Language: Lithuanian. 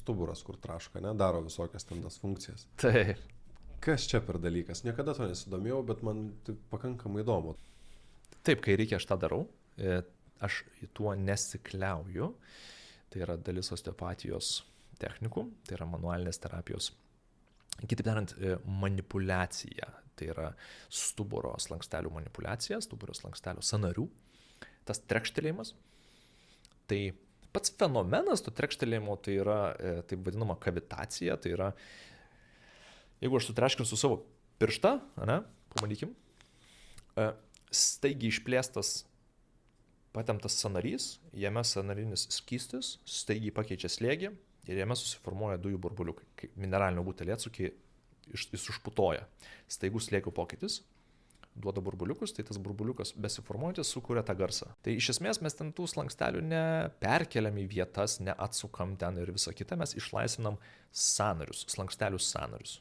stuburas, kur traška, ne, daro visokias ten tas funkcijas. Taip. Kas čia per dalykas? Niekada to nesidomėjau, bet man tai pakankamai įdomu. Taip, kai reikia, aš tą darau. Aš tuo nesikliauju. Tai yra dalis osteopatijos technikų, tai yra manualinės terapijos. Kitaip tariant, manipulacija. Tai yra stuburo slankstelių manipulacija, stuburo slankstelių sąnarių. Tas trekštelėjimas. Tai pats fenomenas to trekštelėjimo tai yra taip vadinama kavitacija. Tai yra, jeigu aš sutreškinsiu savo pirštą, ne, pabandykim, staigiai išplėstas patemptas sąnarys, jame sąnarinis skystis, staigiai pakeičia slėgį ir jame susiformuoja dujų burbuliukai. Kai mineralinio butelio atsukį jis užputoja. Staigus slėgio pokytis duoda burbuliukus, tai tas burbuliukas besiformuojantis sukuria tą garsą. Tai iš esmės mes ten tų slankstelių neperkeliam į vietas, neatsukam ten ir visą kitą, mes išlaisvinam sąnarius, slankstelių sąnarius.